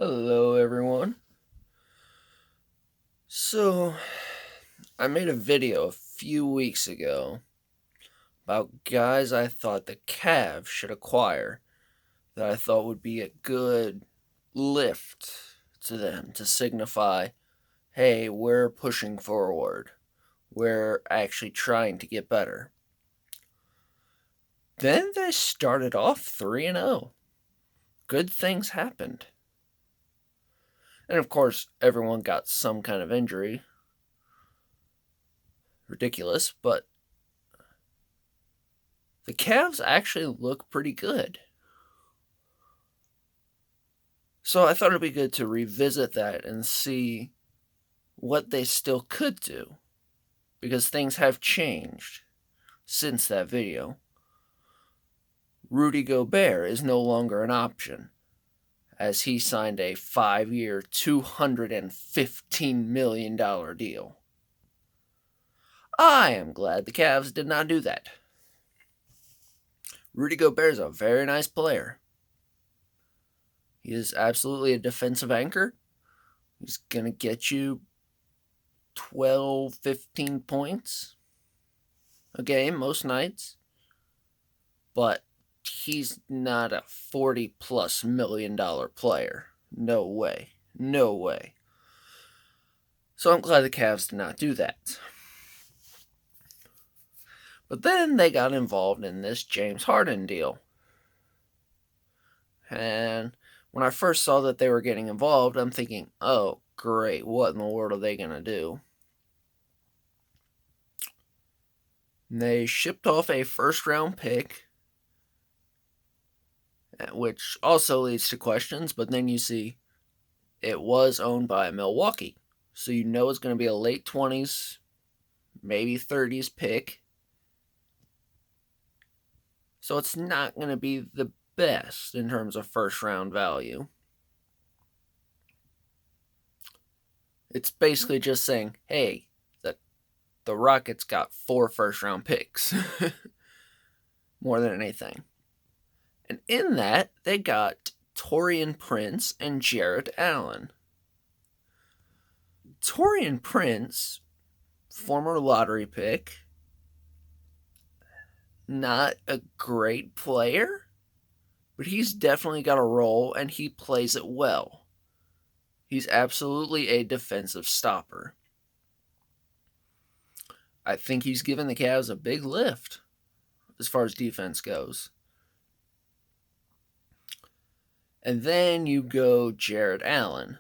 Hello, everyone. So, I made a video a few weeks ago about guys I thought the Cavs should acquire that I thought would be a good lift to them to signify, hey, we're pushing forward. We're actually trying to get better. Then they started off 3 0. Good things happened. And of course, everyone got some kind of injury. Ridiculous, but the Cavs actually look pretty good. So I thought it'd be good to revisit that and see what they still could do, because things have changed since that video. Rudy Gobert is no longer an option, as he signed a 5-year, $215 million deal. I am glad the Cavs did not do that. Rudy Gobert is a very nice player. He is absolutely a defensive anchor. He's going to get you 12, 15 points a game most nights. But he's not a $40+ million player. No way. No way. So I'm glad the Cavs did not do that. But then they got involved in this James Harden deal. And when I first saw that they were getting involved, I'm thinking, oh, great, what in the world are they going to do? And they shipped off a first-round pick, which also leads to questions, but then you see it was owned by Milwaukee. So you know it's going to be a late 20s, maybe 30s pick. So it's not going to be the best in terms of first-round value. It's basically just saying, hey, the Rockets got 4 first-round picks. More than anything. And in that, they got Taurean Prince and Jarrett Allen. Taurean Prince, former lottery pick, not a great player, but he's definitely got a role and he plays it well. He's absolutely a defensive stopper. I think he's given the Cavs a big lift as far as defense goes. And then you go Jarrett Allen.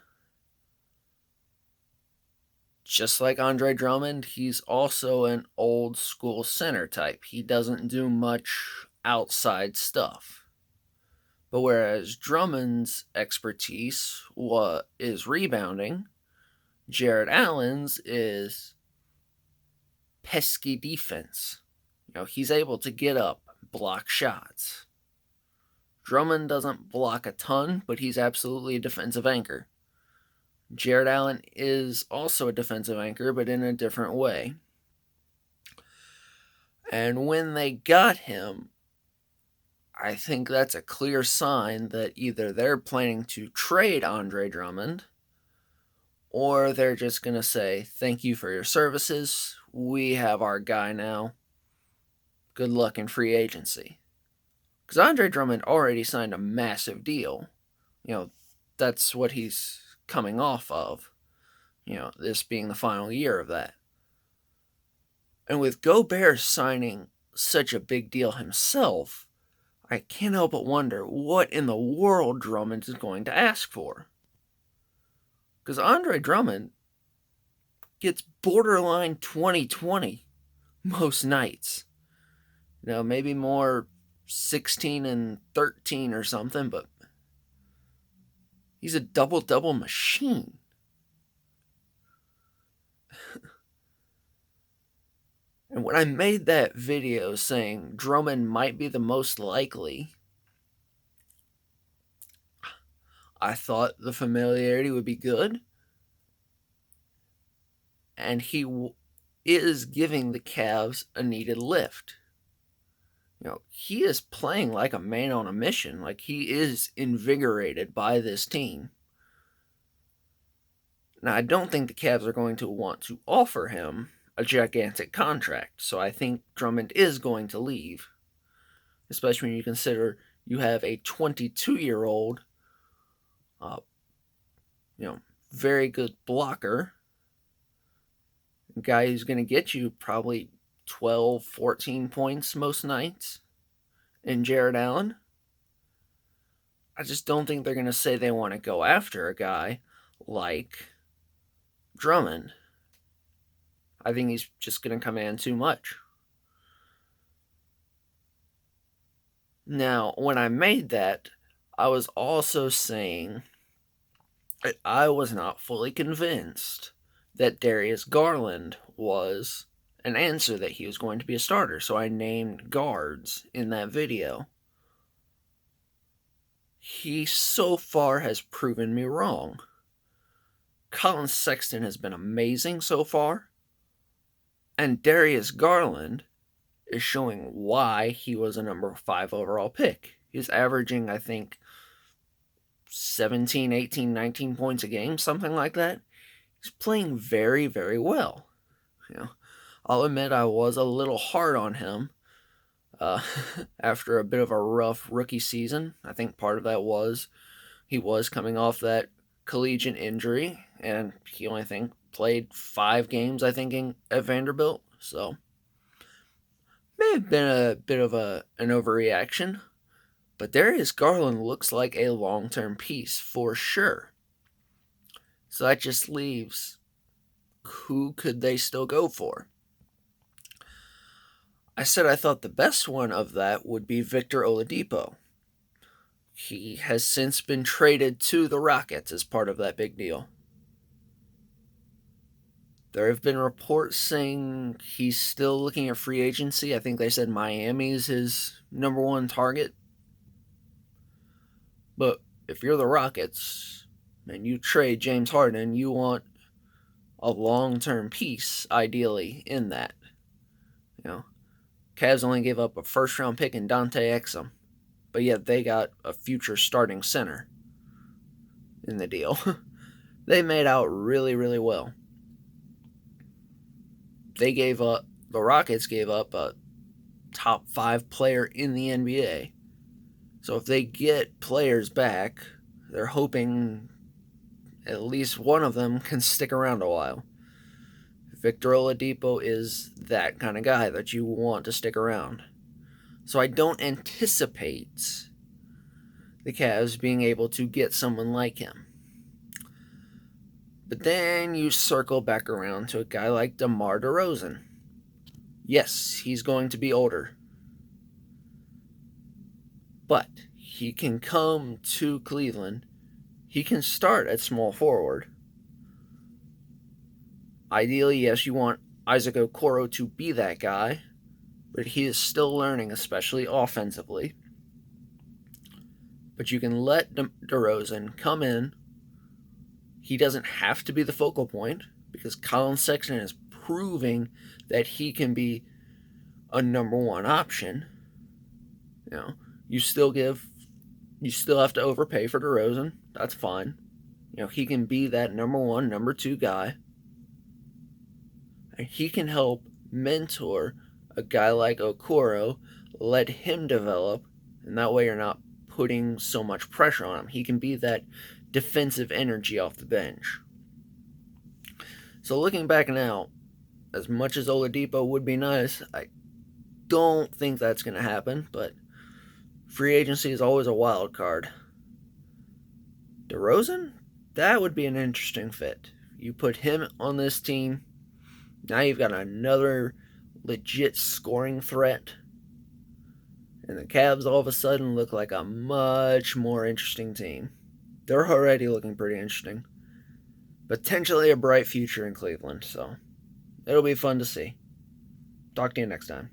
Just like Andre Drummond, he's also an old school center type. He doesn't do much outside stuff. But whereas Drummond's expertise is rebounding, Jarrett Allen's is pesky defense. He's able to get up, block shots. Drummond doesn't block a ton, but he's absolutely a defensive anchor. Jarrett Allen is also a defensive anchor, but in a different way. And when they got him, I think that's a clear sign that either they're planning to trade Andre Drummond, or they're just going to say, thank you for your services. We have our guy now. Good luck in free agency. Because Andre Drummond already signed a massive deal. That's what he's coming off of. This being the final year of that. And with Gobert signing such a big deal himself, I can't help but wonder what in the world Drummond is going to ask for. Because Andre Drummond gets borderline 20-20 most nights. Maybe more 16 and 13 or something, but he's a double-double machine. And when I made that video saying Drummond might be the most likely, I thought the familiarity would be good. And he is giving the Cavs a needed lift. He is playing like a man on a mission. Like, he is invigorated by this team. Now, I don't think the Cavs are going to want to offer him a gigantic contract, so I think Drummond is going to leave, especially when you consider you have a 22-year-old, uh, very good blocker, a guy who's going to get you probably 12, 14 points most nights, in Jared Allen. I just don't think they're going to say they want to go after a guy like Drummond. I think he's just going to command too much. Now, when I made that, I was also saying that I was not fully convinced that Darius Garland was an answer, that he was going to be a starter. So I named guards in that video. He so far has proven me wrong. Colin Sexton has been amazing so far. And Darius Garland is showing why he was a number 5 overall pick. He's averaging, I think, 17, 18, 19 points a game, something like that. He's playing very, very well. I'll admit I was a little hard on him after a bit of a rough rookie season. I think part of that was he was coming off that collegiate injury, and he only played 5 games, I think, at Vanderbilt. So may have been a bit of an overreaction. But Darius Garland looks like a long-term piece for sure. So that just leaves, who could they still go for? I said I thought the best one of that would be Victor Oladipo. He has since been traded to the Rockets as part of that big deal. There have been reports saying he's still looking at free agency. I think they said Miami's his number 1 target. But if you're the Rockets and you trade James Harden, you want a long-term piece, ideally, in that. Cavs only gave up a first-round pick in Dante Exum, but yet they got a future starting center in the deal. They made out really, really well. The Rockets gave up a top 5 player in the NBA. So if they get players back, they're hoping at least one of them can stick around a while. Victor Oladipo is that kind of guy that you want to stick around. So I don't anticipate the Cavs being able to get someone like him. But then you circle back around to a guy like DeMar DeRozan. Yes, he's going to be older. But he can come to Cleveland. He can start at small forward. Ideally, yes, you want Isaac Okoro to be that guy, but he is still learning, especially offensively. But you can let DeRozan come in. He doesn't have to be the focal point, because Colin Sexton is proving that he can be a number 1 option. You still have to overpay for DeRozan. That's fine. He can be that number 1, number 2 guy. And he can help mentor a guy like Okoro, let him develop, and that way you're not putting so much pressure on him. He can be that defensive energy off the bench. So looking back now, as much as Oladipo would be nice, I don't think that's going to happen, but free agency is always a wild card. DeRozan, that would be an interesting fit. You put him on this team, now you've got another legit scoring threat, and the Cavs all of a sudden look like a much more interesting team. They're already looking pretty interesting. Potentially a bright future in Cleveland, so it'll be fun to see. Talk to you next time.